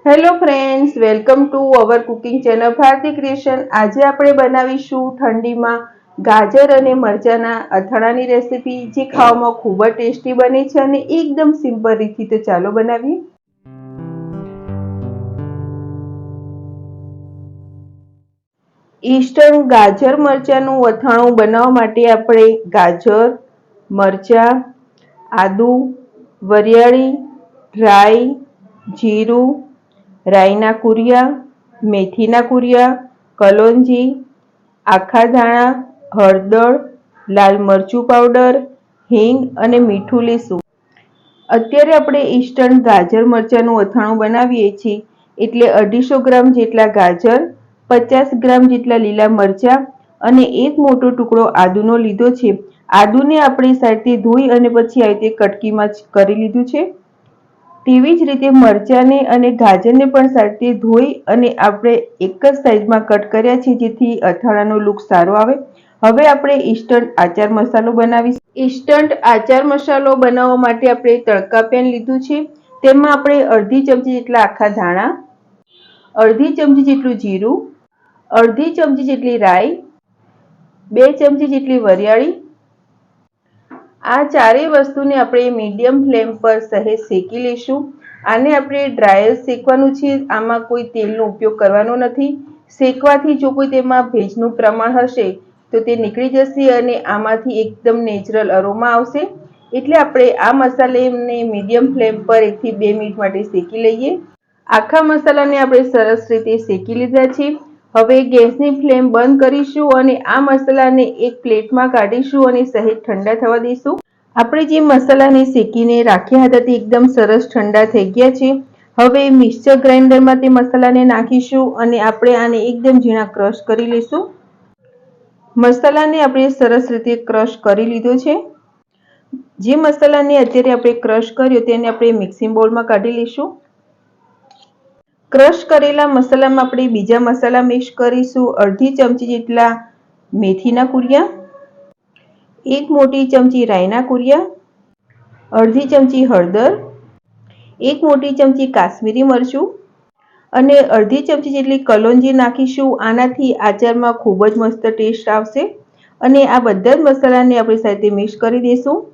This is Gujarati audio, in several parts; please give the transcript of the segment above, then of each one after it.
Hello friends, welcome to our cooking channel Bharati creation. આજે આપણે બનાવીશું ઠંડીમાં ગાજર અને મરચાના અથાણાની રેસીપી, જે ખાવામાં ખૂબ જ ટેસ્ટી બને છે અને એકદમ સિમ્પલ રીતથી। તો ચાલો બનાવીએ। ઈસ્ટર્ન ગાજર મરચાનું અથાણું બનાવવા માટે આપણે ગાજર, મરચાં, આદુ, વરિયાળી, રાઈ, જીરું, રાઈના કુરિયા, મેથીના કુરિયા, કલોંજી, આખા ધાણા, હળદર, લાલ મરચું પાવડર, હિંગ અને મીઠું લઈશું। અત્યારે આપણે ઈસ્ટર્ન ગાજર મરચાનું અથાણું બનાવીએ છીએ, એટલે 250 ગ્રામ જેટલા ગાજર, 50 ગ્રામ જેટલા લીલા મરચાં અને એક મોટો ટુકડો આદુનો લીધો છે। આદુને આપણે સાઈડથી ધોઈ અને પછી આ રીતે કટકીમાં કરી લીધું છે। તેવી જ રીતે મરચાંને અને ગાજરને પણ સાઈડથી ધોઈ અને આપણે એક જ સાઈઝમાં કટ કર્યા છે, જેથી અથાણાનો લુક સારો આવે। હવે આપણે ઇન્સ્ટન્ટ આચાર મસાલો બનાવીશું। ઇન્સ્ટન્ટ આચાર મસાલો બનાવવા માટે આપણે તડકા પેન લીધું છે। તેમાં આપણે અડધી ચમચી જેટલા આખા ધાણા, અડધી ચમચી જેટલું જીરું, અડધી ચમચી જેટલી રાઈ, 2 ચમચી જેટલી વરિયાળી, આ ચારેય વસ્તુને આપણે મીડિયમ ફ્લેમ પર સહેજ શેકી લઈશું। આને આપણે ડ્રાય શેકવાનું છે, આમાં કોઈ તેલનો ઉપયોગ કરવાનો નથી। શેકવાથી જો કોઈ તેમાં ભેજનું પ્રમાણ હશે તો તે નીકળી જશે અને આમાંથી એકદમ નેચરલ અરોમા આવશે। એટલે આપણે આ મસાલાને મીડિયમ ફ્લેમ પર 1 થી 2 મિનિટ માટે શેકી લઈએ। આખા મસાલાને આપણે સરસ રીતે શેકી લીધા છે। હવે ગેસની ફ્લેમ બંધ કરીશું અને આ મસાલાને એક પ્લેટમાં કાઢીશું અને સહેજ ઠંડા થવા દઈશું। આપણે જે મસાલાને શેકીને રાખ્યા હતા તે એકદમ સરસ ઠંડા થઈ ગયા છે। હવે મિક્સર ગ્રાઇન્ડરમાં તે મસાલાને નાખીશું અને આપણે આને એકદમ ઝીણા ક્રશ કરી લઈશું। મસાલાને આપણે સરસ રીતે ક્રશ કરી લીધો છે। જે મસાલાને અત્યારે આપણે ક્રશ કર્યો તેને આપણે મિક્સિંગ બાઉલમાં કાઢી લઈશું। ક્રશ કરેલા મસાલામાં આપણે બીજા મસાલા મિક્સ કરીશું। અડધી ચમચી જેટલા મેથીના કુરિયા, 1 મોટી ચમચી રાઈના કુરિયા, અડધી ચમચી હળદર, 1 મોટી ચમચી કાશ્મીરી મરચું અને અડધી ચમચી જેટલી કલોંજી નાખીશું। આનાથી આચારમાં ખૂબ જ મસ્ત ટેસ્ટ આવશે અને આ બધા જ મસાલાને આપણે સાથે મિક્સ કરી દઈશું।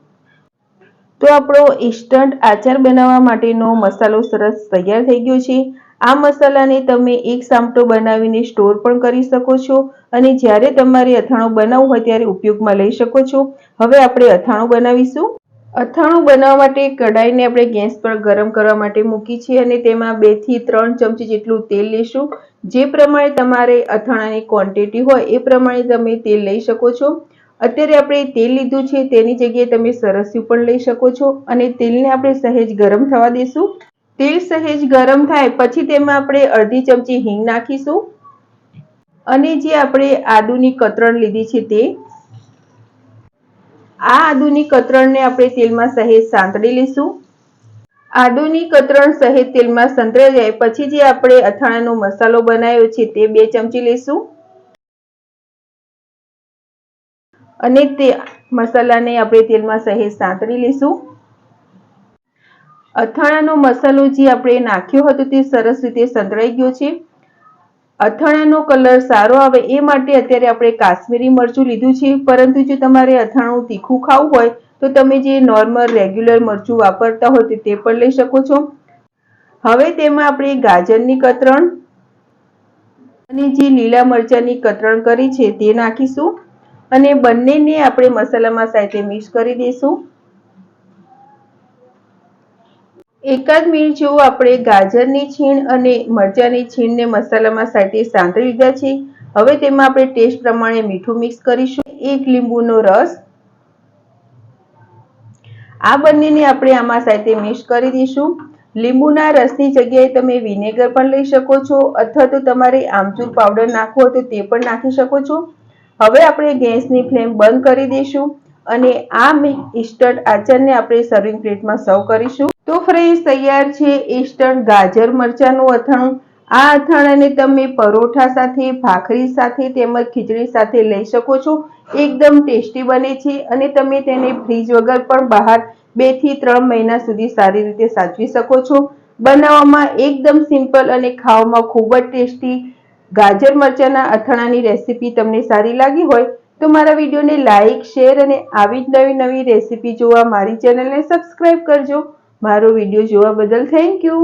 તો આપણો ઇન્સ્ટન્ટ આચાર બનાવવા માટેનો મસાલો સરસ તૈયાર થઈ ગયો છે। આ મસાલાને તમે એક સામટો બનાવીને સ્ટોર પણ કરી શકો છો અને જ્યારે તમારે અથાણું બનાવવું હોય ત્યારે ઉપયોગમાં લઈ શકો છો। હવે આપણે અથાણું બનાવીશું। અથાણું બનાવવા માટે કઢાઈને આપણે ગેસ પર ગરમ કરવા માટે મૂકી છે અને તેમાં 2 થી 3 ચમચી જેટલું તેલ લઈશું। જે પ્રમાણે તમારે અથાણાની ક્વોન્ટિટી હોય એ પ્રમાણે તમે તેલ લઈ શકો છો। અત્યારે આપણે તેલ લીધું છે, તેની જગ્યાએ તમે સરસ્યું પણ લઈ શકો છો અને તેલને આપણે સહેજ ગરમ થવા દઈશું। તેલ સહેજ ગરમ થાય પછી તેમાં આપણે અડધી ચમચી હિંગ નાખીશું અને જે આપણે આદુની કતરણ લીધી છે તે, આ આદુની કતરણને આપણે તેલમાં સહેજ સાંતળી લઈશું। આદુની કતરણ સહેજ તેલમાં સંતળાઈ જાય પછી જે આપણે અથાણાનો મસાલો બનાવ્યો છે તે 2 ચમચી લઈશું અને તે મસાલાને આપણે તેલમાં સહેજ સાંતળી લઈશું। અથાણાનો મસાલો જે આપણે નાખ્યો હતો તે સરસ રીતે સંતળાઈ ગયો છે। અથાણાનો કલર સારો આવે એ માટે અત્યારે આપણે કાશ્મીરી મરચું લીધું છે, પરંતુ જો તમારે અથાણું તીખું ખાવું હોય તો તમે જે નોર્મલ રેગ્યુલર મરચું વાપરતા હોય તે પણ લઈ શકો છો। હવે તેમાં આપણે ગાજરની કતરણ અને જે લીલા મરચાંની કતરણ કરી છે તે નાખીશું અને બંનેને આપણે મસાલામાં સાથે મિક્સ કરી દઈશું। એકાદ મિનિટ જેવું આપણે ગાજરની છીણ અને મરચાંની છીણને મસાલામાં સાથે સાંતળી લીધા છે। હવે તેમાં આપણે ટેસ્ટ પ્રમાણે મીઠું મિક્સ કરીશું, 1 લીંબુનો રસ, આ બંનેને આપણે આમાં સાથે મિક્સ કરી દઈશું। લીંબુના રસની જગ્યાએ તમે વિનેગર પણ લઈ શકો છો અથવા તો તમારે આમચૂર પાવડર નાખવો હોય તો તે પણ નાખી શકો છો। હવે આપણે ગેસની ફ્લેમ બંધ કરી દઈશું અને આ ઇન્સ્ટન્ટ આચારને આપણે સર્વિંગ પ્લેટમાં સર્વ કરીશું। તો ફ્રેન્ડ્સ, તૈયાર છે ઇન્સ્ટન્ટ ગાજર મરચાંનું અથાણું। આ અથાણાને તમે પરોઠા સાથે, ભાખરી સાથે તેમજ ખીચડી સાથે લઈ શકો છો। એકદમ ટેસ્ટી બને છે અને તમે તેને ફ્રીજ વગર પણ બહાર 2 થી 3 મહિના સુધી સારી રીતે સાચવી શકો છો। બનાવવામાં એકદમ સિમ્પલ અને ખાવામાં ખૂબ જ ટેસ્ટી ગાજર મરચાંના અથાણાની રેસીપી તમને સારી લાગી હોય તો મારા વિડીયોને લાઈક, શેર અને આવી જ નવી નવી રેસીપી જોવા મારી ચેનલને સબસ્ક્રાઇબ કરજો. મારો વિડીયો જોવા બદલ થેન્ક યુ.